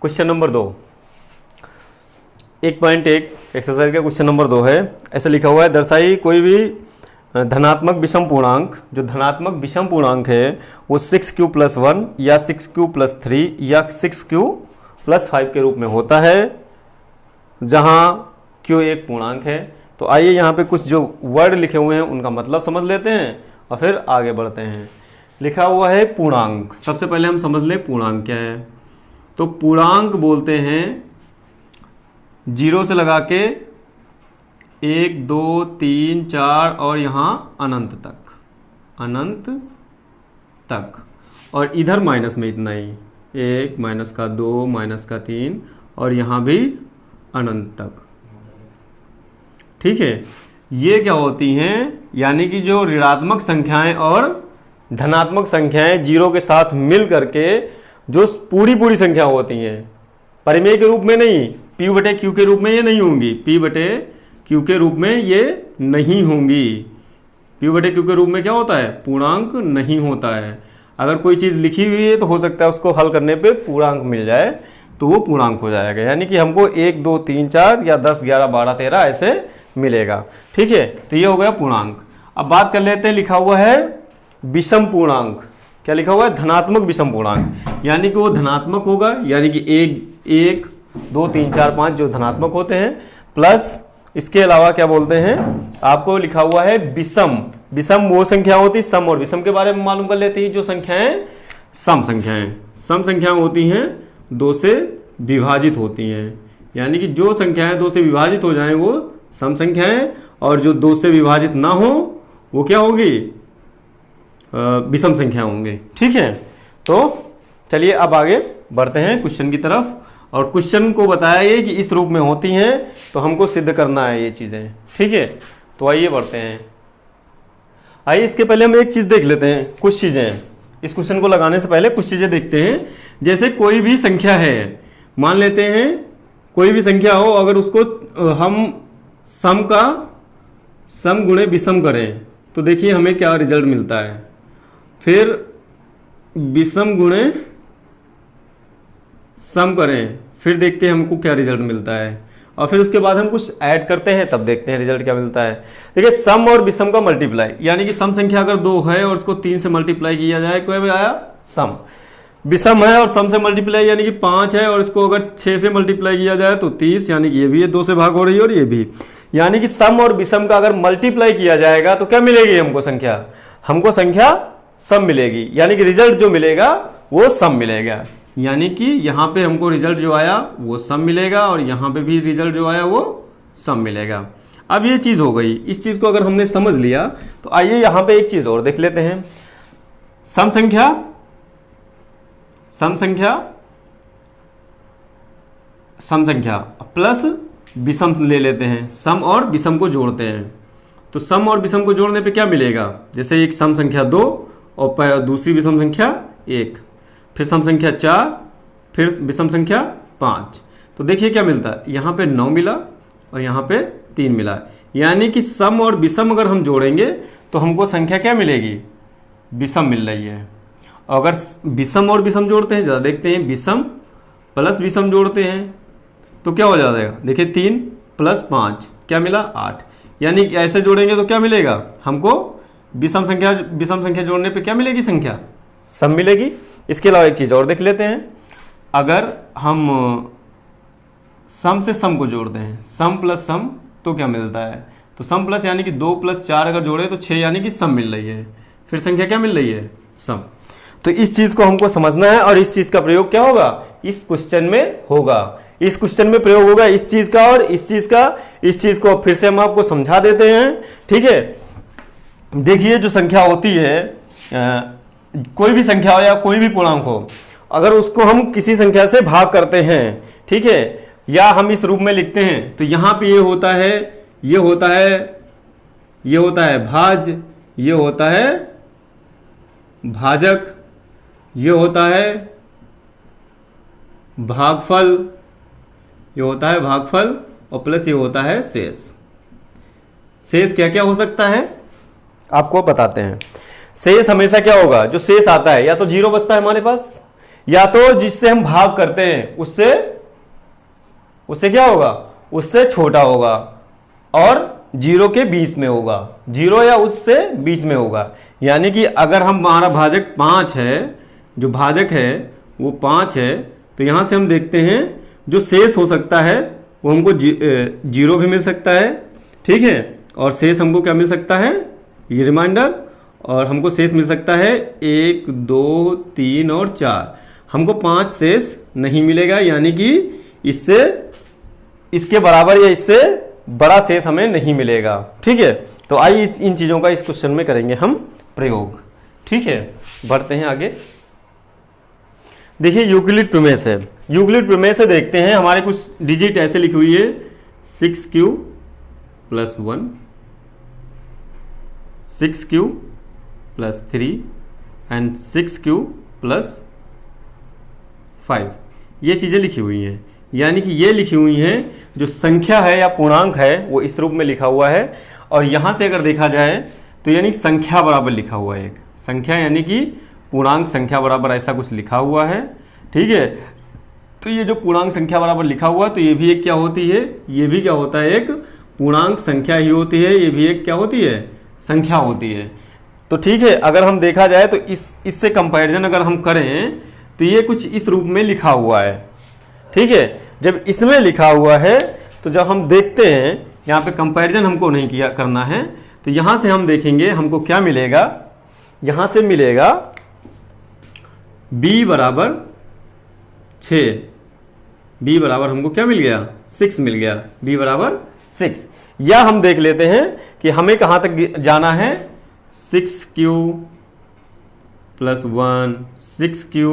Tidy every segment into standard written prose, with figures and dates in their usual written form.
Question number 2 1.1 exercise का question number 2 है। ऐसा लिखा हुआ है, दर्शाई कोई भी धनात्मक विषम पूर्णांक, जो धनात्मक विषम पूर्णांक है वो 6q + 1 या 6q + 3 या 6q + 5 के रूप में होता है, जहां q एक पूर्णांक है। तो आइए यहाँ पे कुछ जो वर्ड लिखे हुए हैं उनका मतलब समझ लेते हैं और फिर आगे बढ़ते हैं। लिखा हुआ है पूर्णांक, सबसे पहले हम समझ लें पूर्णांक क्या है। तो पूर्णांक बोलते हैं 0 से लगा के 1 2 3 4 और यहाँ अनंत तक, और इधर माइनस में इतना ही 1 -2 -3 और यहाँ भी अनंत तक। ठीक है, ये क्या होती हैं, यानी कि जो ऋणात्मक संख्याएं और धनात्मक संख्याएं 0 के साथ मिल करके जो पूरी संख्या होती हैं, परिमेय के रूप में नहीं, P/Q के रूप में ये नहीं होंगी, P/Q के रूप में ये नहीं होंगी। P/Q के रूप में क्या होता है, पूर्णांक नहीं होता है। अगर कोई चीज़ लिखी हुई है तो हो सकता है उसको हल करने पे पूर्णांक मिल जाए तो वो पूर्णांक हो जाएगा, यानी कि हमको 1 2 3 4 या 10 11 12 13 ऐसे मिलेगा। ठीक है, तो ये हो गया पूर्णांक। अब बात कर लेते हैं, लिखा हुआ है विषम पूर्णांक। क्या लिखा हुआ है, धनात्मक विषम पूर्णांक, यानी कि वो धनात्मक होगा, यानी कि 1 2 3 4 5 जो धनात्मक होते हैं, प्लस इसके अलावा क्या बोलते हैं, आपको लिखा हुआ है विषम। विषम वो संख्या होती, सम और विषम के बारे में मालूम कर लेते हैं। जो संख्याएं सम संख्याएं होती हैं 2 से विभाजित होती हैं, यानी कि जो संख्याएं 2 से विभाजित हो जाएं वो सम संख्याएं, और जो 2 से विभाजित ना हो वो क्या होगी, विषम संख्या होंगे। ठीक है, तो चलिए अब आगे बढ़ते हैं क्वेश्चन की तरफ, और क्वेश्चन को बताया ये कि इस रूप में होती हैं, तो हमको सिद्ध करना है ये चीजें। ठीक है, तो आइए बढ़ते हैं। आइए इसके पहले हम एक चीज देख लेते हैं, कुछ चीजें इस क्वेश्चन को लगाने से पहले कुछ चीजें देखते हैं। जैसे कोई भी संख्या है, मान लेते हैं कोई भी संख्या हो, अगर उसको हम सम गुणे विषम करें तो देखिए हमें क्या रिजल्ट मिलता है। फिर विषम गुणे सम करें, फिर देखते हैं हमको क्या रिजल्ट मिलता है, और फिर उसके बाद हम कुछ ऐड करते हैं, तब देखते हैं रिजल्ट क्या मिलता है। देखिए सम और विषम का मल्टीप्लाई, यानी कि सम संख्या अगर 2 है और उसको 3 से मल्टीप्लाई किया जाए, कोई आया सम। विषम है और सम से मल्टीप्लाई, यानी कि 5 है और इसको अगर 6 से मल्टीप्लाई किया जाए तो 30, यानी कि ये भी 2 से भाग हो रही है और ये भी, यानी कि सम और विषम का अगर मल्टीप्लाई किया जाएगा तो क्या मिलेगी हमको संख्या सम मिलेगी, यानी कि रिजल्ट जो मिलेगा वो सम मिलेगा। यानी कि यहाँ पे हमको रिजल्ट जो आया वो सम मिलेगा और यहाँ पे भी रिजल्ट जो आया वो सम मिलेगा। अब ये चीज हो गई, इस चीज को अगर हमने समझ लिया तो आइए यहाँ पे एक चीज और देख लेते हैं। सम संख्या प्लस विषम ले लेते हैं, सम और विषम को जोड़ते हैं। तो सम और विषम को जोड़ने पे क्या मिलेगा, जैसे एक सम संख्या 2 और दूसरी विषम संख्या 1, फिर सम संख्या 4, फिर विषम संख्या 5। तो देखिए क्या मिलता है, यहाँ पे 9 मिला और यहाँ पे 3 मिला, यानी कि सम और विषम अगर हम जोड़ेंगे तो हमको संख्या क्या मिलेगी, विषम मिल रही है। अगर विषम और विषम जोड़ते हैं, ज़्यादा देखते हैं, विषम प्लस विषम जोड़ते हैं तो क्या हो जाएगा, देखिए 3 + 5 क्या मिला 8, यानी ऐसे जोड़ेंगे तो क्या मिलेगा हमको, विषम संख्या जोड़ने पे क्या मिलेगी, संख्या सम मिलेगी। इसके अलावा एक चीज़ और देख लेते हैं, अगर हम सम से सम को जोड़ते हैं, सम प्लस सम, तो क्या मिलता है, तो सम प्लस यानी कि 2 + 4 अगर जोड़े तो 6, यानी कि सम मिल रही है, फिर संख्या क्या मिल रही है, सम। तो इस चीज़ को हमको समझना है और इस चीज़ का प्रयोग क्या होगा, इस क्वेश्चन में होगा, इस क्वेश्चन में प्रयोग होगा इस चीज़ का और इस चीज़ को फिर से हम आपको समझा देते हैं। ठीक है, देखिए जो संख्या होती है, कोई भी संख्या हो या कोई भी पूर्णांक हो, अगर उसको हम किसी संख्या से भाग करते हैं, ठीक है, या हम इस रूप में लिखते हैं, तो यहाँ पे ये होता है भाज, ये होता है भाजक, ये होता है भागफल, ये होता है भागफल, और प्लस ये होता है शेष। शेष क्या क्या हो सकता है आपको बताते हैं। शेष हमेशा क्या होगा, जो शेष आता है या तो 0 बचता है हमारे पास, या तो जिससे हम भाग करते हैं उससे उससे क्या होगा, उससे छोटा होगा और 0 के बीच में होगा, 0 या उससे बीच में होगा। यानी कि अगर हमारा भाजक 5 है, जो भाजक है वो 5 है, तो यहां से हम देखते हैं जो शेष हो सकता है वो हमको 0 भी मिल सकता है, ठीक है, और शेष हमको क्या मिल सकता है, ये रिमाइंडर, और हमको शेष मिल सकता है 1 2 3 और 4। हमको 5 शेष नहीं मिलेगा, यानी कि इससे इसके बराबर या इससे बड़ा शेष हमें नहीं मिलेगा, ठीक है। तो आइए इन चीजों का इस क्वेश्चन में करेंगे हम प्रयोग, ठीक है। बढ़ते हैं आगे। देखिए यूक्लिड प्रमेय से, यूक्लिड प्रमेय से देखते हैं हमारे कुछ डिजिट ऐसे लिखी हुई है 6q + 1, 6q + 3 एंड 6q + 5, ये चीजें लिखी हुई हैं। यानी कि ये लिखी हुई हैं, जो संख्या है या पूर्णांक है वो इस रूप में लिखा हुआ है, और यहां से अगर देखा जाए तो यानी संख्या बराबर लिखा हुआ है, एक संख्या यानी कि पूर्णांक संख्या बराबर ऐसा कुछ लिखा हुआ है, ठीक है। तो ये जो पूर्णांक संख्या बराबर लिखा हुआ, तो ये भी एक क्या होती है, ये भी क्या होता है, एक पूर्णांक संख्या ही होती है, ये भी एक क्या होती है, संख्या होती है। तो ठीक है, अगर हम देखा जाए तो इससे कंपैरिजन अगर हम करें तो ये कुछ इस रूप में लिखा हुआ है, ठीक है। जब इसमें लिखा हुआ है तो जब हम देखते हैं यहाँ पे कंपैरिजन हमको नहीं किया करना है, तो यहाँ से हम देखेंगे हमको क्या मिलेगा, यहाँ से मिलेगा b बराबर 6, b बराबर हमको क्या मिल गया, 6 मिल गया, b बराबर 6। या हम देख लेते हैं कि हमें कहाँ तक जाना है, 6q + 1, 6q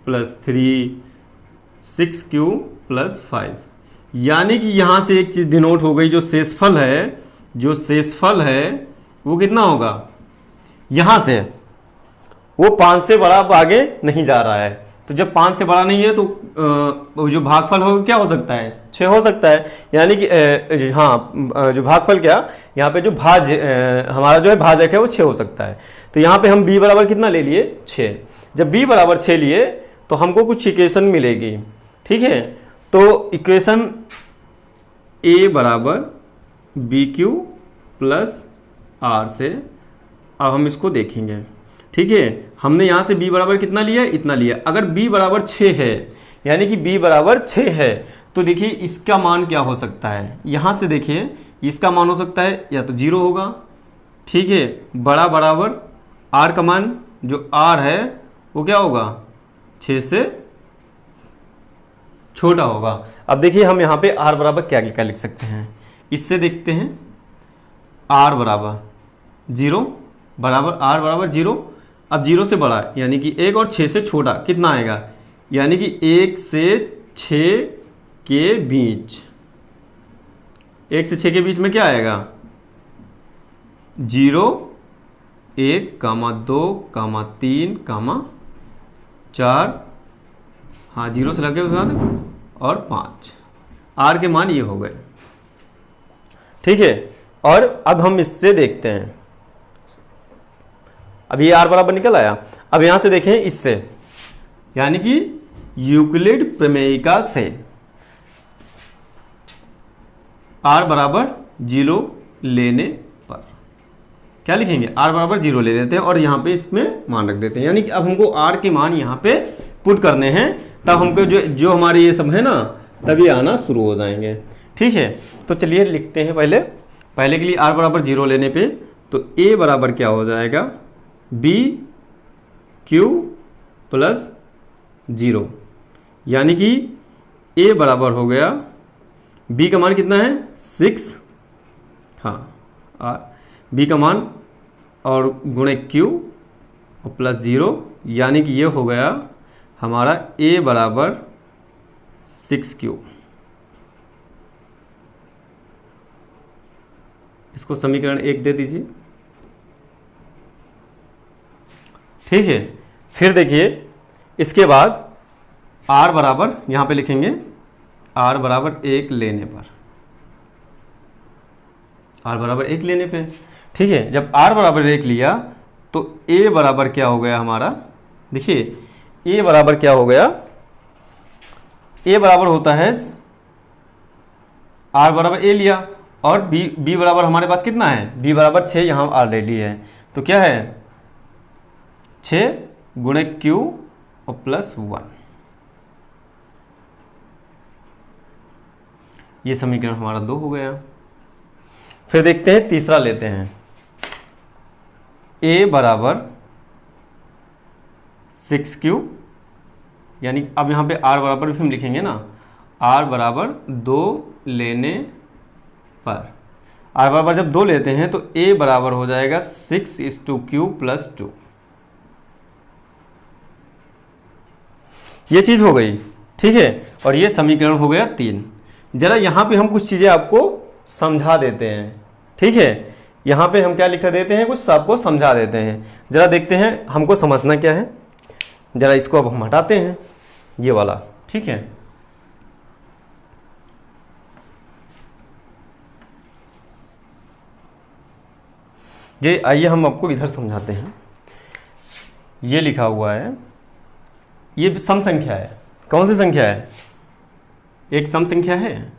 + 3, 6q + 5। यानी कि यहां से एक चीज डिनोट हो गई, जो शेषफल है, जो शेषफल है वो कितना होगा, यहां से वो 5 से बड़ा आगे नहीं जा रहा है। तो जब 5 से बड़ा नहीं है तो जो भागफल होगा क्या हो सकता है, 6 हो सकता है। यानी कि जो भागफल क्या, यहाँ पे जो हमारा जो है भाजक है वो 6 हो सकता है। तो यहाँ पे हम b बराबर कितना ले लिए, 6। जब b बराबर 6 लिए तो हमको कुछ इक्वेशन मिलेगी, ठीक है। तो इक्वेशन a बराबर bq + r से अब हम इसको देखेंगे, ठीक है। हमने यहाँ से b बराबर कितना लिया, इतना लिया। अगर b बराबर 6 है, यानी कि b बराबर 6 है, तो देखिए इसका मान क्या हो सकता है, यहाँ से देखिए इसका मान हो सकता है या तो 0 होगा, ठीक है, बड़ा बराबर r का मान जो r है वो क्या होगा, 6 से छोटा होगा। अब देखिए हम यहाँ पे r बराबर क्या क्या लिख सकते हैं, इससे देखते हैं r बराबर 0 बराबर r बराबर 0। अब 0 से बड़ा यानी कि 1 और 6 से छोटा कितना आएगा, यानी कि 1 से 6 के बीच, 1 से 6 के बीच में क्या आएगा, 0 1 2 3 4, हाँ 0 से लगे उसके बाद और 5, आर के मान ये हो गए, ठीक है। और अब हम इससे देखते हैं, अब ये आर बराबर निकल आया। अब यहां से देखें इससे, यानी कि यूक्लिड प्रमेयिका से आर बराबर 0 लेने पर क्या लिखेंगे, आर बराबर 0 ले लेते हैं और यहाँ पे इसमें मान रख देते हैं। यानी कि अब हमको आर के मान यहाँ पे पुट करने हैं, तब हमको जो हमारे ये सब है ना, तब ये आना शुरू हो जाएंगे, ठीक है। तो चलिए लिखते हैं पहले के लिए आर बराबर 0 लेने पे, तो ए बराबर क्या हो जाएगा, बी क्यू + 0, यानी कि ए बराबर हो गया, बी का मान कितना है 6, हाँ बी का मान और गुणे क्यू और +0, यानी कि ये हो गया हमारा ए बराबर 6q। इसको समीकरण 1 दे दीजिए, ठीक है। फिर देखिए इसके बाद r बराबर यहाँ पे लिखेंगे, r बराबर 1 लेने पर, r बराबर 1 लेने पे, ठीक है। जब r बराबर 1 लिया तो a बराबर क्या हो गया हमारा, देखिए ए बराबर क्या हो गया, ए बराबर होता है आर बराबर ए लिया, और बी बराबर हमारे पास कितना है, बी बराबर 6 यहाँ ऑलरेडी है, तो क्या है 6 गुणे क्यू और प्लस 1। ये समीकरण हमारा 2 हो गया। फिर देखते हैं तीसरा लेते हैं, a बराबर 6q, यानी अब यहाँ पे r बराबर भी हम लिखेंगे ना, r बराबर 2 लेने पर, r बराबर जब 2 लेते हैं तो a बराबर हो जाएगा 6:q प्लस 2। ये चीज़ हो गई, ठीक है। और ये समीकरण हो गया 3। जरा यहाँ पे हम कुछ चीज़ें आपको समझा देते हैं, ठीक है। यहाँ पे हम क्या लिख देते हैं, कुछ आपको समझा देते हैं। जरा देखते हैं हमको समझना क्या है। जरा इसको अब हम हटाते हैं, ये वाला, ठीक है। ये आइए हम आपको इधर समझाते हैं। ये लिखा हुआ है, ये सम संख्या है। कौन सी संख्या है, एक सम संख्या है।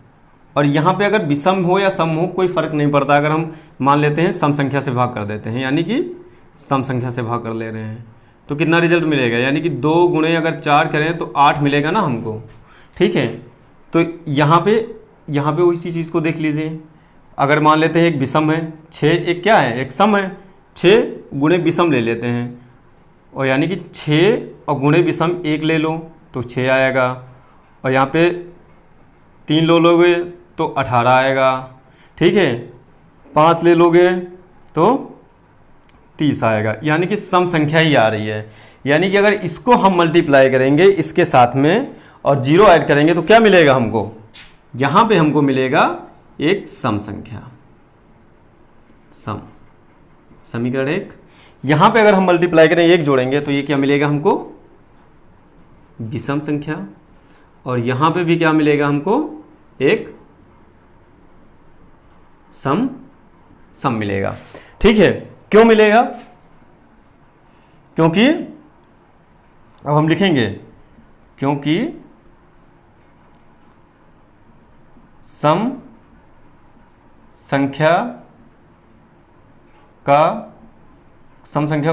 और यहाँ पे अगर विषम हो या सम हो कोई फर्क नहीं पड़ता। अगर हम मान लेते हैं सम संख्या से भाग कर देते हैं, यानी कि सम संख्या से भाग कर ले रहे हैं, तो कितना रिजल्ट मिलेगा, यानी कि 2 गुणे अगर 4 करें तो 8 मिलेगा ना हमको, ठीक है। तो यहाँ पे उसी चीज़ को देख लीजिए। अगर मान लेते हैं एक विषम है, 6 एक क्या है, एक सम है, 6 गुणे विषम ले लेते हैं, और यानी कि 6 और गुणे विषम 1 ले लो तो 6 आएगा, और यहाँ पे 3 लो लोगे तो 18 आएगा, ठीक है। 5 ले लोगे तो 30 आएगा, यानी कि सम संख्या ही आ रही है। यानी कि अगर इसको हम मल्टीप्लाई करेंगे इसके साथ में और 0 ऐड करेंगे तो क्या मिलेगा हमको, यहाँ पे हमको मिलेगा एक सम संख्या, समीकरण 1। यहाँ पे अगर हम मल्टीप्लाई करें 1 जोड़ेंगे तो ये क्या मिलेगा हमको, विषम संख्या। और यहाँ पे भी क्या मिलेगा हमको, एक सम मिलेगा, ठीक है। क्यों मिलेगा, क्योंकि अब हम लिखेंगे, क्योंकि सम संख्या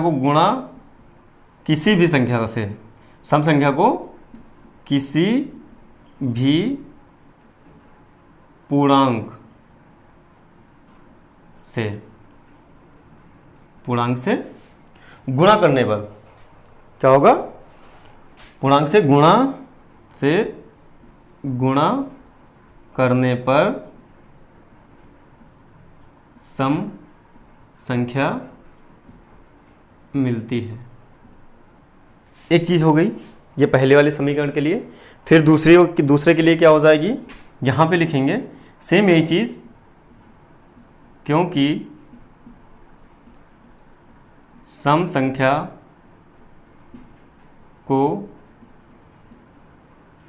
को गुणा किसी भी संख्या से, सम संख्या को किसी भी पूर्णांक से गुणा करने पर क्या होगा, पूर्णांक से गुणा करने पर सम संख्या मिलती है। एक चीज़ हो गई ये पहले वाले समीकरण के लिए। फिर दूसरे के लिए क्या हो जाएगी, यहाँ पे लिखेंगे सेम यही चीज़, क्योंकि सम संख्या को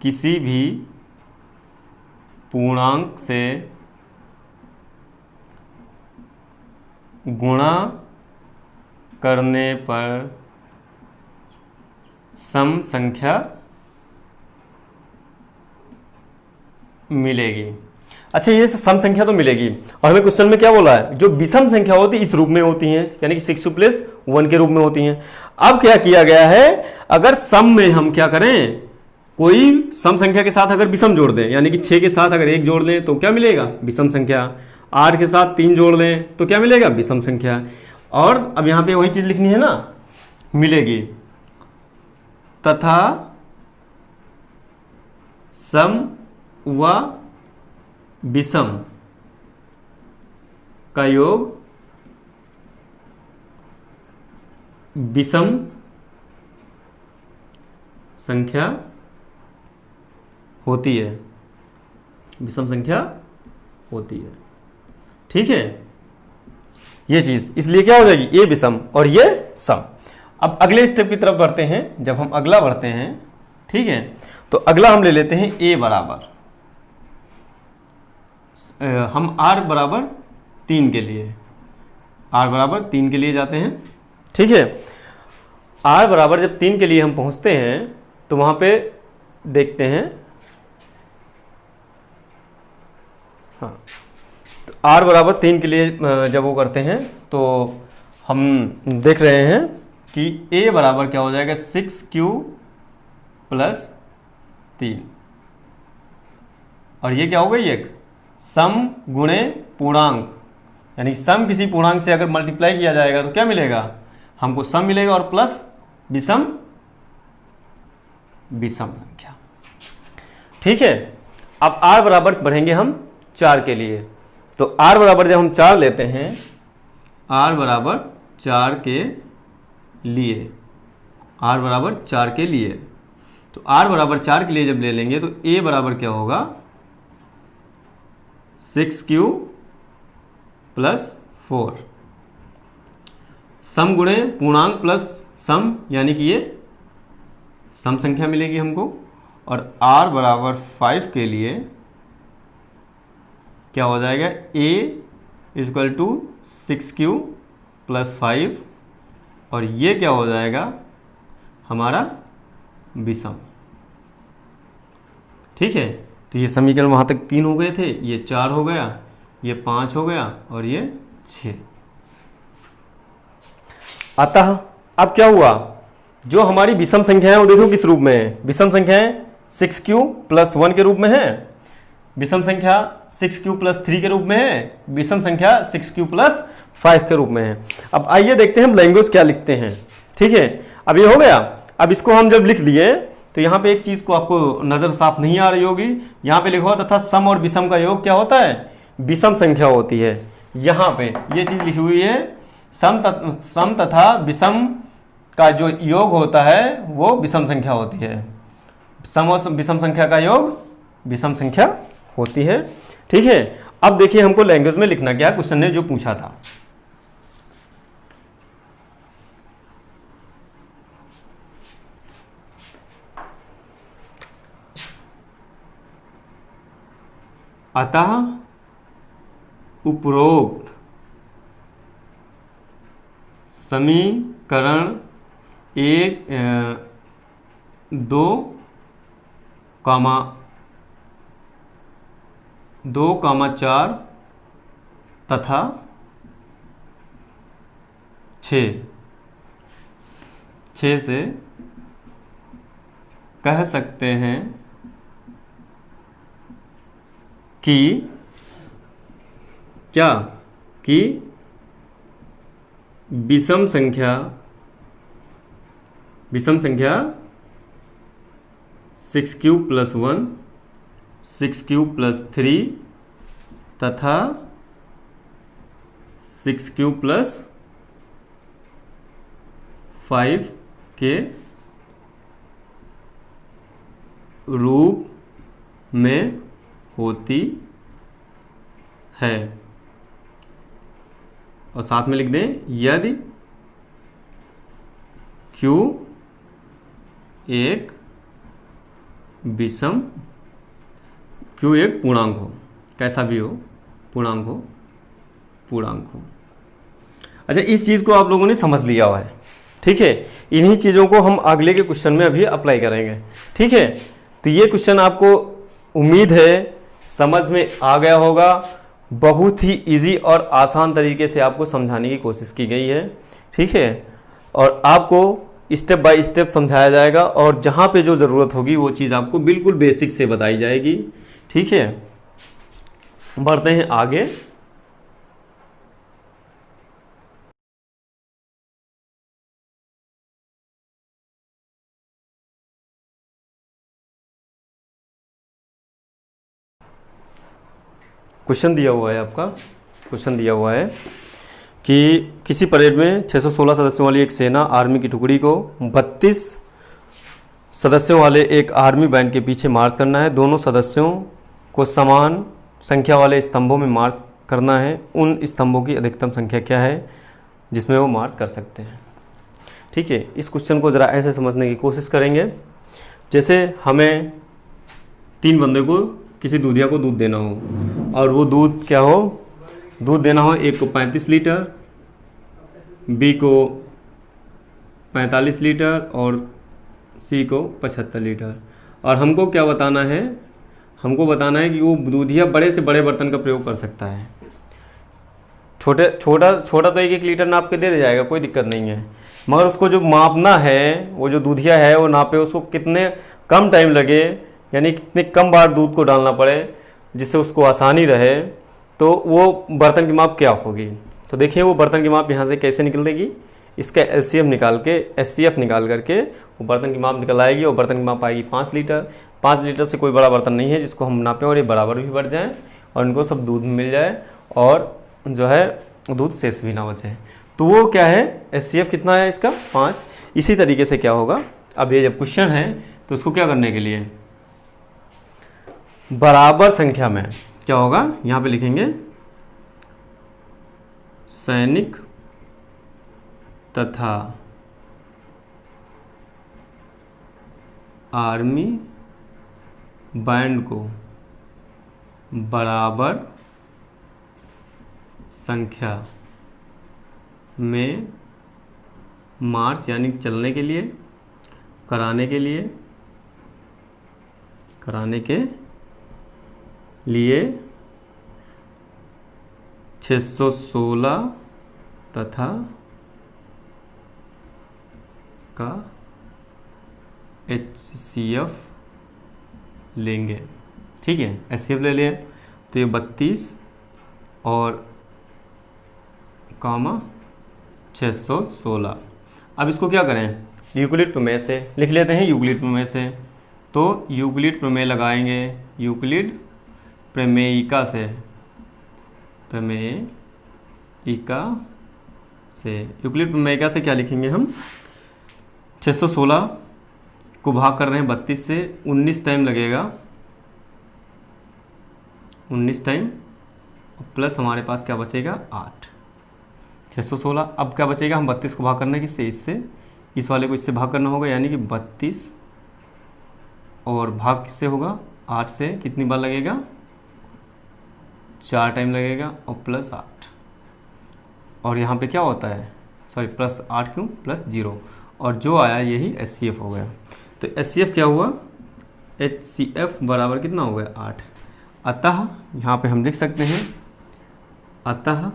किसी भी पूर्णांक से गुणा करने पर सम संख्या मिलेगी। अच्छा, ये सम संख्या तो मिलेगी, और हमें क्वेश्चन में क्या बोला है, जो विषम संख्या होती है इस रूप में होती हैं, यानी कि 6 + 1 के रूप में होती हैं। अब क्या किया गया है, अगर सम में हम क्या करें, कोई सम संख्या के साथ अगर विषम जोड़ दें, यानी कि 6 के साथ अगर 1 जोड़ लें तो क्या मिलेगा, विषम संख्या। 8 के साथ 3 जोड़ लें तो क्या मिलेगा, विषम संख्या। और अब यहाँ पे वही चीज लिखनी है ना, मिलेगी, तथा सम व विषम का योग विषम संख्या होती है, विषम संख्या होती है, ठीक है। ये चीज इसलिए क्या हो जाएगी, ये विषम और ये सम। अब अगले स्टेप की तरफ बढ़ते हैं। जब हम अगला बढ़ते हैं, ठीक है, तो अगला हम ले लेते हैं a बराबर, हम r बराबर 3 के लिए, r बराबर 3 के लिए जाते हैं, ठीक है। r बराबर जब 3 के लिए हम पहुंचते हैं तो वहां पे देखते हैं, हाँ, तो r बराबर 3 के लिए जब वो करते हैं तो हम देख रहे हैं कि a बराबर क्या हो जाएगा 6q प्लस 3, और ये क्या हो गई एक सम गुणे पूर्णांक, यानी सम किसी पूर्णांक से अगर मल्टीप्लाई किया जाएगा तो क्या मिलेगा हमको, सम मिलेगा और प्लस विषम संख्या। ठीक है, अब r बराबर बढ़ेंगे हम 4 के लिए, तो r बराबर जब हम 4 लेते हैं, r बराबर 4 के लिए, r बराबर 4 के लिए, तो r बराबर 4 के लिए जब ले लेंगे तो a बराबर क्या होगा 6q प्लस 4, सम गुणे पूर्णांक प्लस सम, यानी कि ये सम संख्या मिलेगी हमको, और r बराबर 5 के लिए क्या हो जाएगा a equal to 6q plus 5, और ये क्या हो जाएगा हमारा विषम। ठीक है, तो ये समीकरण वहाँ तक 3 हो गए थे, ये 4 हो गया, ये 5 हो गया और ये 6। अतः अब क्या हुआ, जो हमारी विषम संख्या है वो देखो किस रूप में है, विषम संख्याएं 6q प्लस 1 के रूप में है, विषम संख्या 6q प्लस 3 के रूप में है, विषम संख्या 6q प्लस 5 के रूप में है। अब आइए देखते हैं हम लैंग्वेज क्या लिखते हैं। ठीक है, अब ये हो गया। अब इसको हम जब लिख लिए तो यहाँ पे एक चीज को आपको नजर साफ नहीं आ रही होगी, यहाँ पे लिखो तथा सम और विषम का योग क्या होता है, विषम संख्या होती है। यहाँ पे ये चीज लिखी हुई है, सम तथा विषम का जो योग होता है वो विषम संख्या होती है, सम और विषम संख्या का योग विषम संख्या होती है। ठीक है, अब देखिए हमको लैंग्वेज में लिखना क्या, क्वेश्चन ने जो पूछा था। अतः उपरोक्त समीकरण 2,4 तथा 6 से कह सकते हैं कि क्या, कि विषम संख्या 6q प्लस 1, 6q प्लस 3 तथा 6q प्लस 5 के रूप में होती है, और साथ में लिख दें यदि q एक विषम, q एक पूर्णांक हो, कैसा भी हो, पूर्णांक हो। अच्छा, इस चीज़ को आप लोगों ने समझ लिया हुआ है। ठीक है, इन्हीं चीज़ों को हम अगले के क्वेश्चन में अभी अप्लाई करेंगे। ठीक है, तो ये क्वेश्चन आपको उम्मीद है समझ में आ गया होगा। बहुत ही इजी और आसान तरीके से आपको समझाने की कोशिश की गई है। ठीक है, और आपको स्टेप बाय स्टेप समझाया जाएगा, और जहाँ पे जो ज़रूरत होगी वो चीज़ आपको बिल्कुल बेसिक से बताई जाएगी। ठीक है, बढ़ते हैं आगे। क्वेश्चन दिया हुआ है आपका, क्वेश्चन दिया हुआ है कि किसी परेड में 616 सदस्यों वाली एक सेना आर्मी की टुकड़ी को 32 सदस्यों वाले एक आर्मी बैंड के पीछे मार्च करना है। दोनों सदस्यों को समान संख्या वाले स्तंभों में मार्च करना है। उन स्तंभों की अधिकतम संख्या क्या है जिसमें वो मार्च कर सकते हैं। ठीक है, इस क्वेश्चन को ज़रा ऐसे समझने की कोशिश करेंगे, जैसे हमें 3 बंदे को, किसी दूधिया को दूध देना हो, और वो दूध क्या हो, दूध देना हो, एक को 35 लीटर, बी को 45 लीटर और सी को 75 लीटर। और हमको क्या बताना है, हमको बताना है कि वो दूधिया बड़े से बड़े बर्तन का प्रयोग कर सकता है। छोटा तो 1-1 लीटर नाप के दे जाएगा, कोई दिक्कत नहीं है, मगर उसको जो मापना है, वो जो दूधिया है वो नापे, उसको कितने कम टाइम लगे, यानी कितने कम बार दूध को डालना पड़े जिससे उसको आसानी रहे, तो वो बर्तन की माप क्या होगी। तो देखिए वो बर्तन की माप यहाँ से कैसे निकलेगी, इसका LCM निकाल के SCF निकाल करके वो बर्तन की माप निकल आएगी, और बर्तन की माप आएगी 5 लीटर। 5 लीटर से कोई बड़ा बर्तन नहीं है जिसको हम नापें और ये बराबर भी बढ़ जाए और इनको सब दूध मिल जाए और जो है दूध शेष भी ना बचे। तो वो क्या है, SCF कितना है इसका 5। इसी तरीके से क्या होगा, अब ये जब क्वेश्चन है तो उसको क्या करने के लिए बराबर संख्या में क्या होगा, यहाँ पे लिखेंगे सैनिक तथा आर्मी बैंड को बराबर संख्या में मार्च यानी चलने के लिए, कराने के लिए 616 तथा का HCF लेंगे। ठीक है, HCF ले लिए तो ये 32 और 616। अब इसको क्या करें, यूक्लिड प्रमेय से लिख लेते हैं। यूक्लिड प्रमेय से तो यूक्लिड प्रमेय लगाएंगे, यूक्लिड प्रमेयिका से, यूक्लिड प्रमेयिका से क्या लिखेंगे हम, 616 को भाग कर रहे हैं 32 से, 19 टाइम लगेगा, 19 टाइम प्लस हमारे पास क्या बचेगा 8। 616 अब क्या बचेगा, हम 32 को भाग करना किससे, इससे, इस वाले को इससे भाग करना होगा, यानी कि 32 और भाग किससे होगा 8 से, कितनी बार लगेगा 4 टाइम लगेगा, और प्लस 8, और यहाँ पे क्या होता है, सॉरी प्लस 8 क्यों, प्लस 0, और जो आया यही HCF हो गया। तो HCF क्या हुआ, HCF बराबर कितना हो गया 8। अतः यहाँ पे हम लिख सकते हैं, अतः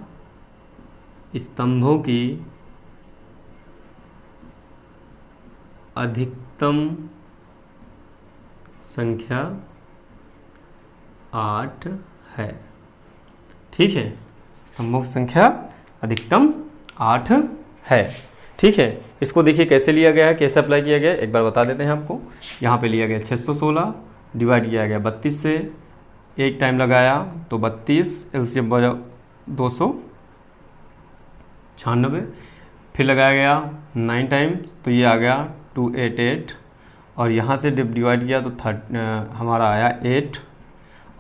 स्तंभों की अधिकतम संख्या 8 है। ठीक है, स्तंभों की संख्या अधिकतम 8 है। ठीक है, इसको देखिए कैसे लिया गया है, कैसे अप्लाई किया गया है, एक बार बता देते हैं आपको। यहाँ पे लिया गया 616 डिवाइड किया गया 32 से, एक टाइम लगाया तो 32 LCM 296, फिर लगाया गया 9 टाइम्स तो ये आ गया 288, और यहाँ से जब डिवाइड किया तो हमारा आया 8,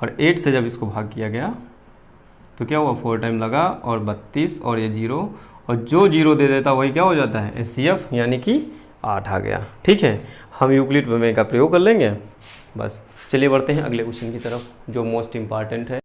और 8 से जब इसको भाग किया गया तो क्या हुआ 4 टाइम लगा, और 32 और ये 0, और जो 0 दे देता वही क्या हो जाता है HCF, यानी कि 8 आ गया। ठीक है, हम यूक्लिड प्रमेय का प्रयोग कर लेंगे। बस चलिए बढ़ते हैं अगले क्वेश्चन की तरफ जो मोस्ट इम्पॉर्टेंट है।